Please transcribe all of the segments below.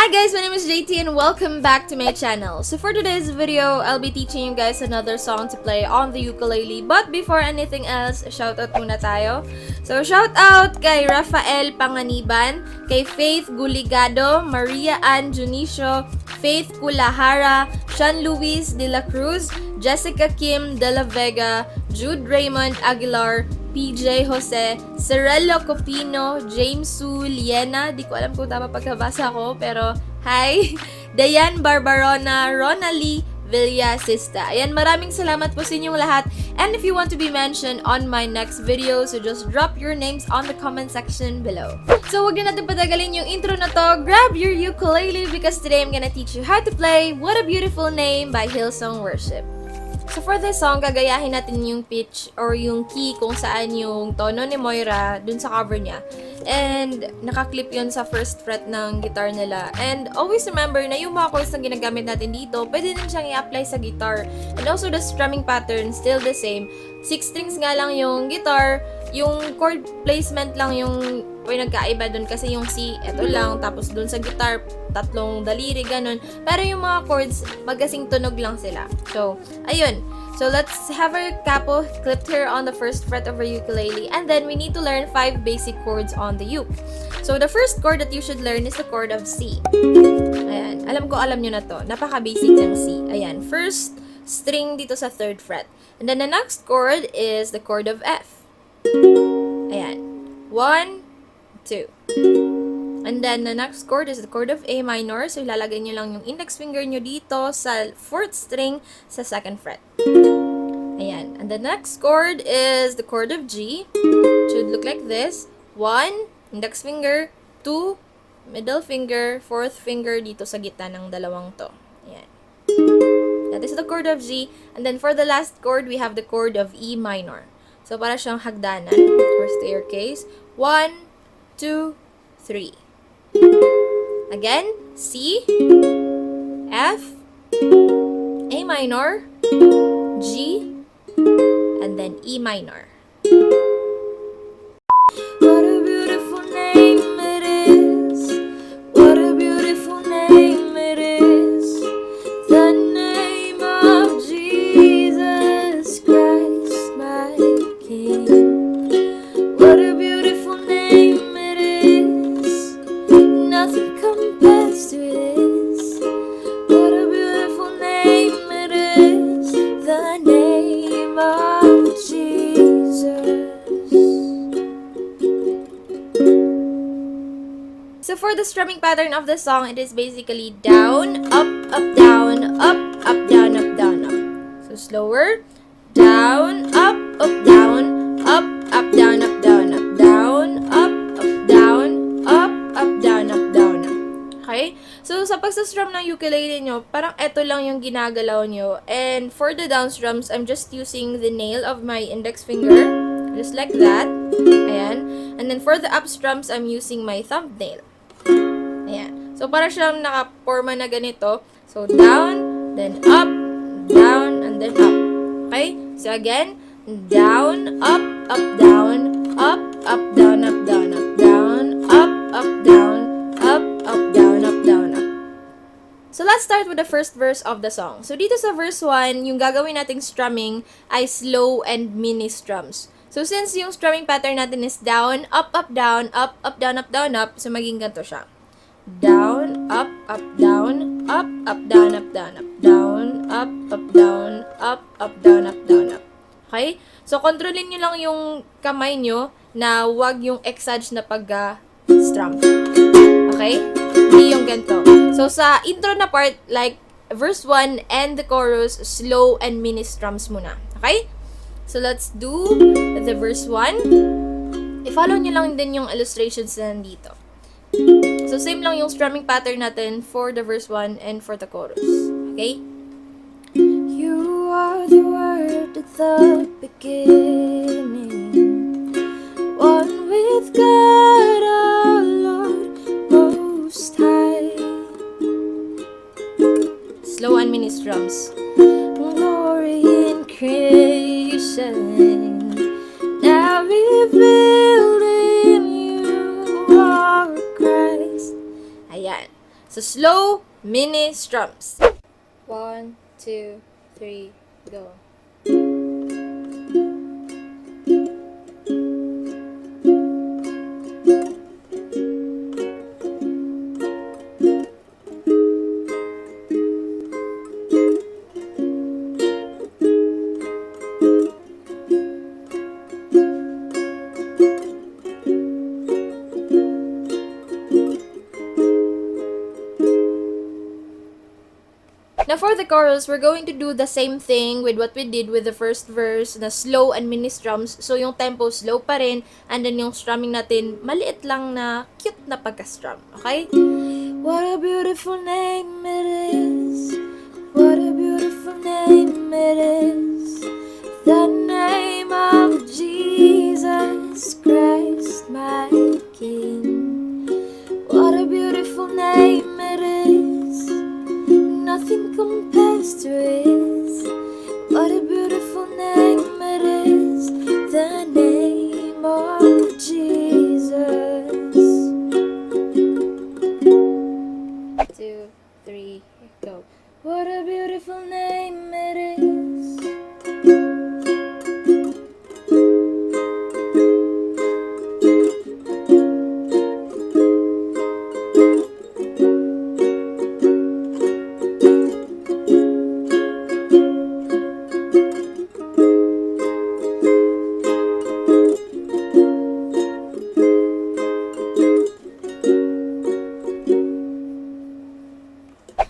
Hi guys, my name is Jaytee and welcome back to my channel. So for today's video, I'll be teaching you guys another song to play on the ukulele. But before anything else, shoutout muna tayo. So shoutout kay Rafael Panganiban, kay Faith Guligado, Maria Ann Junicio, Faith Kulahara, Sean Luis de la Cruz, Jessica Kim de la Vega, Jude Raymond Aguilar, PJ Jose, Cirello Copino, James Su Liena, di ko alam kung tama pagkabasa ko, pero hi! Dayan Barbarona, Ronalie Villasista. Ayan, maraming salamat po sa inyong lahat. And if you want to be mentioned on my next video, so just drop your names on the comment section below. So wag na natin patagalin yung intro na to. Grab your ukulele because today I'm gonna teach you how to play What a Beautiful Name by Hillsong Worship. So for this song, gagayahin natin yung pitch or yung key kung saan yung tono ni Moira dun sa cover niya. And nakaklip yun sa first fret ng guitar nila. And always remember na yung mga chords na ginagamit natin dito, pwede din siyang i-apply sa guitar. And also the strumming pattern, still the same. 6 strings nga lang yung guitar, yung chord placement lang yung nagkaiba dun kasi yung C, eto lang, tapos dun sa guitar, 3 daliri, ganun. Pero yung mga chords, magkasing tunog lang sila. So, ayun. So, let's have our capo clipped here on the first fret of our ukulele. And then, we need to learn 5 basic chords on the uke. So, the first chord that you should learn is the chord of C. Ayan. Alam nyo na to. Napaka-basic ng C. Ayan. First string dito sa 3rd fret. And then, the next chord is the chord of F. Ayan. 1, 2. And then, the next chord is the chord of A minor. So, ilalagay nyo lang yung index finger nyo dito sa 4th string sa 2nd fret. Ayan. And the next chord is the chord of G. It should look like this. 1, index finger. 2, middle finger. 4th finger dito sa gitna ng dalawang to. Ayan. That is the chord of G. And then, for the last chord, we have the chord of E minor. So, para siyang hagdanan or staircase. 1, 2, 3. Again, C, F, A minor, G, and then E minor. What a beautiful name it is. What a beautiful name it is. The name of Jesus Christ, my King. What a beautiful name it is. Nothing compares to this. What a beautiful name it is. The name of Jesus. So for the strumming pattern of the song, it is basically down, up, down, up, down, down, up. So slower. Down, up, down, up, down, down, up. Down, up, down, up, down, down, up. Okay? So, sa pagsa-strum ng ukulele nyo, parang eto lang yung ginagalaw nyo. And for the down strums, I'm just using the nail of my index finger. Just like that. Ayan. And then for the up strums, I'm using my thumbnail. Ayan. So, para siyang nakaporma na ganito. So, down, then up, down, and then up. Okay? So, again, down, up, down, up, down, down, up, down, up, down, up, down, down, up. So, let's start with the first verse of the song. So, dito sa verse 1, yung gagawin nating strumming ay slow and mini strums. So, since yung strumming pattern natin is down, up, down, up, down, down, up, so maging ganito siya. Down, up, down, up, down, down, up, down, up, down, up, down, down, up. Okay? So, kontrolin nyo lang yung kamay nyo na wag yung exage na pag-strum. Okay? Hindi yung ganito. So, sa intro na part, like, verse 1 and the chorus, slow and mini strums muna. Okay? So, let's do the verse 1. I-follow nyo lang din yung illustrations na nandito. So, same lang yung strumming pattern natin for the verse 1 and for the chorus. Okay? You are the word at the beginning, one with God, our Lord Most High. Slow and mini strums. Glory in creation, now revealed in you are Christ. Ayan. So, So, slow, mini strums. 1, 2, 3, go. Now, for the chorus, we're going to do the same thing with what we did with the first verse na slow and mini strums. So, yung tempo slow pa rin, and then yung strumming natin, maliit lang na cute na pagka-strum. Okay? What a beautiful name it is. What a beautiful name it is. The name of Jesus Christ, my King. What a beautiful name it is. Nothing compares to it. What a beautiful name it is. The name of Jesus. 2, 3, go. What a beautiful name it is.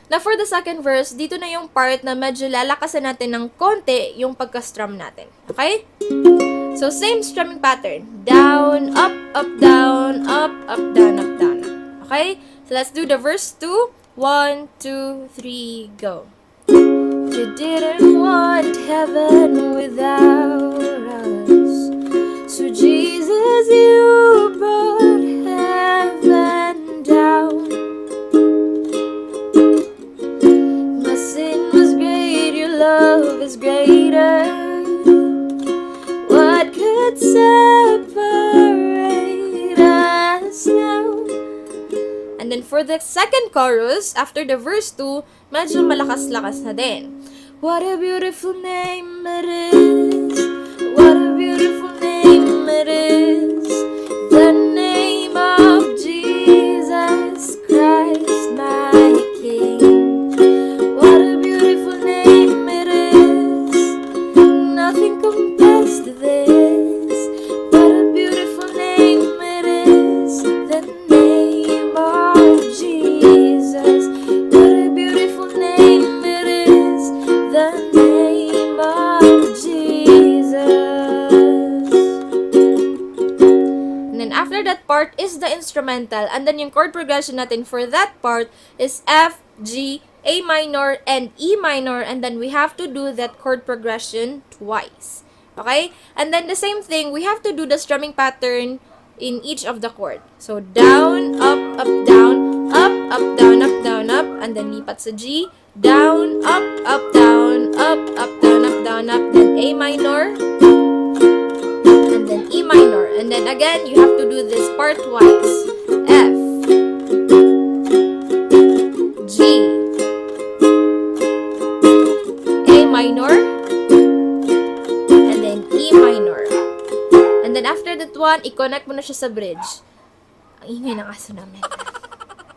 Now, for the second verse, dito na yung part na medyo lalakasan natin ng konti yung pagka-strum natin. Okay? So, same strumming pattern. Down, up, down, up, down, up, down. Okay? So, let's do the verse 2. 1, 2, 3, go. You didn't want heaven without us. So, Jesus, you brought heaven down. Love is greater. What could separate us now? And then for the second chorus, after the verse 2, medyo malakas-lakas na din. What a beautiful name it is. What a beautiful name it is. The name of Jesus Christ, my King. Nothing compares to this. What a beautiful name it is. The name of Jesus. What a beautiful name it is. The name of Jesus. And then after that part is the instrumental. And then yung chord progression natin for that part is F, G, A minor, and E minor, and then we have to do that chord progression twice. Okay? And then the same thing, we have to do the strumming pattern in each of the chord. So, down, up, down, up, down, up, and then lipat sa G, down, up, down, up, down, up, then A minor, and then E minor. And then again, you have to do this part twice. F, G, minor, and then E minor. And then after that one, i-connect mo na siya sa bridge. Ang ingay ng aso namin.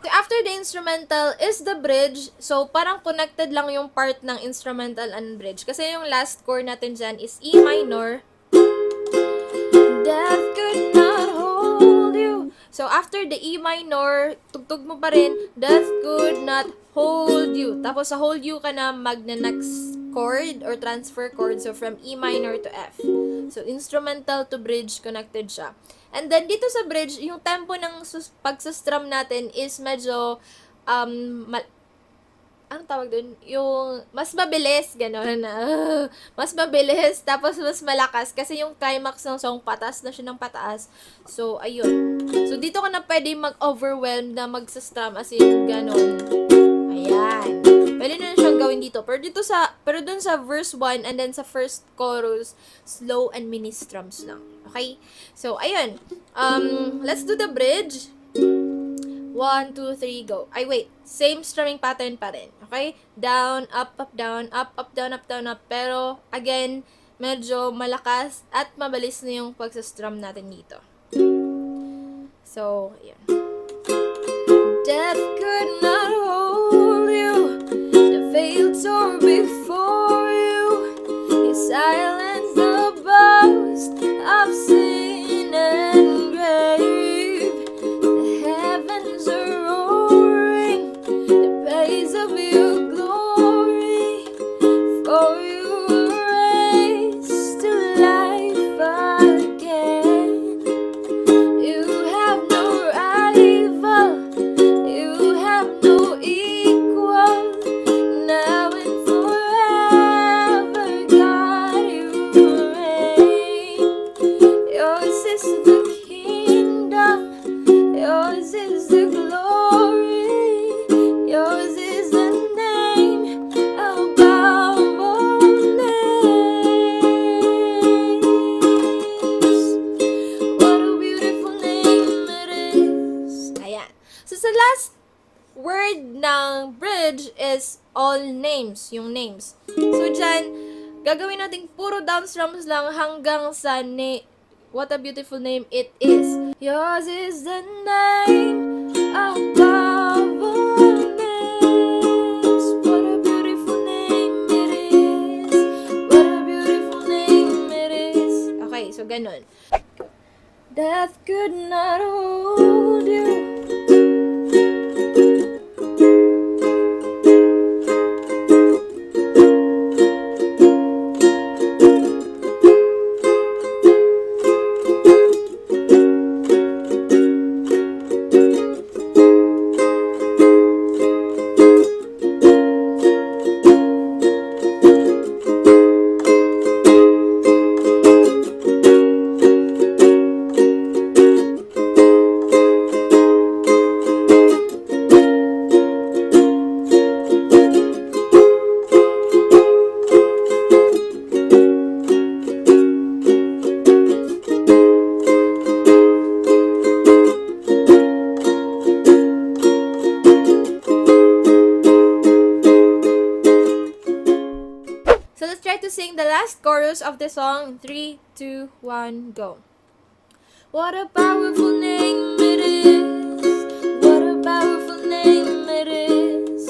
So after the instrumental is the bridge. So parang connected lang yung part ng instrumental and bridge. Kasi yung last chord natin dyan is E minor. Death could not hold you. So after the E minor, tugtog mo pa rin, death could not hold you. Tapos sa hold you ka na mag-next chord or transfer chord. So, from E minor to F. So, instrumental to bridge, connected siya. And then, dito sa bridge, yung tempo ng pagsastrum natin is medyo, anong tawag dun? Yung, mas mabilis, gano'n. Mas mabilis, tapos mas malakas. Kasi yung climax ng song, patas na siya ng pataas. So, ayun. So, dito ka na pwede mag-overwhelm na magsastrum as in, gano'n. Ayan. Pwede na siyang gawin dito. Pero dun sa verse 1 and then sa first chorus, slow and mini strums lang. Okay? So, ayun. Let's do the bridge. 1, 2, 3, go. Ay, wait. Same strumming pattern pa rin. Okay? Down, up, down, up, down, up. Pero, again, medyo malakas at mabilis na yung pagsa-strum natin dito. So, yun. Death could not hold you. The veil tore before you. You silenced the boast of sin and grave. The heavens are roaring the praise of your glory. For you were raised to life again. You have no rival. You have no equal. Now and forever, God, you reign. Yours is the kingdom. Yours is the glory. Yours is the name above all names. What a beautiful name it is. Ayan. So, sa last word ng bridge is all names, yung names. So, dyan, gagawin natin puro down strums lang hanggang sa what a beautiful name it is. Yours is the name above all names. What a beautiful name it is. What a beautiful name it is. Okay, so ganun. Death could not hold you. So let's try to sing the last chorus of the song. 3, 2, 1, go. What a powerful name it is. What a powerful name it is.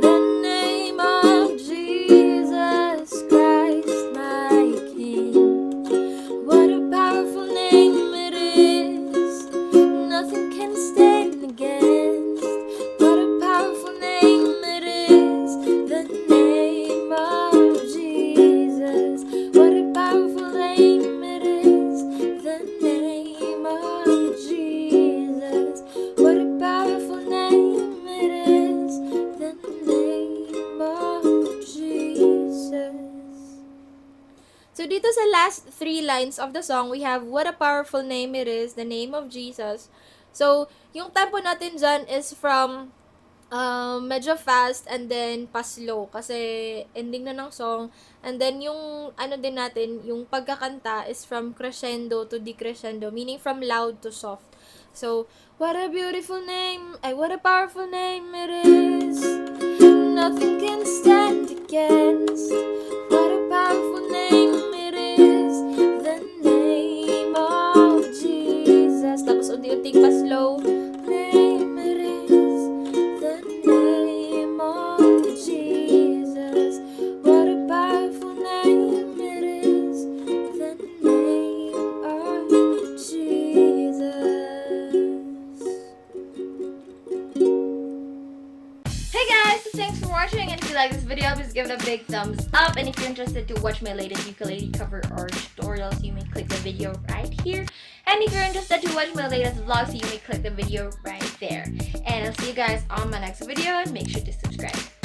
The name of Jesus Christ, my King. What a powerful name it is. Nothing can stand against. What a powerful name it is. The name of Jesus. What a powerful name it is. The name of Jesus. What a powerful name it is. The name of Jesus. So dito sa last 3 lines of the song, we have what a powerful name it is, the name of Jesus. So, yung tempo natin dyan is from medyo fast and then pa-slow kasi ending na ng song. And then yung ano din natin, yung pagkakanta is from crescendo to decrescendo, meaning from loud to soft. So, what a beautiful name, what a powerful name it is. Nothing can stand against. What a powerful name it is. The name of Jesus. Tapos unti-unting pa-slow. Name it is. The name of Jesus. What a powerful name it is. The name of Jesus. Hey guys, so thanks for watching, and if you like this video, please give it a big thumbs up. And if you're interested to watch my latest ukulele cover or tutorials, you may click the video right here. And if you're interested to watch my latest vlogs, you may click the video right there. And I'll see you guys on my next video, and make sure to subscribe.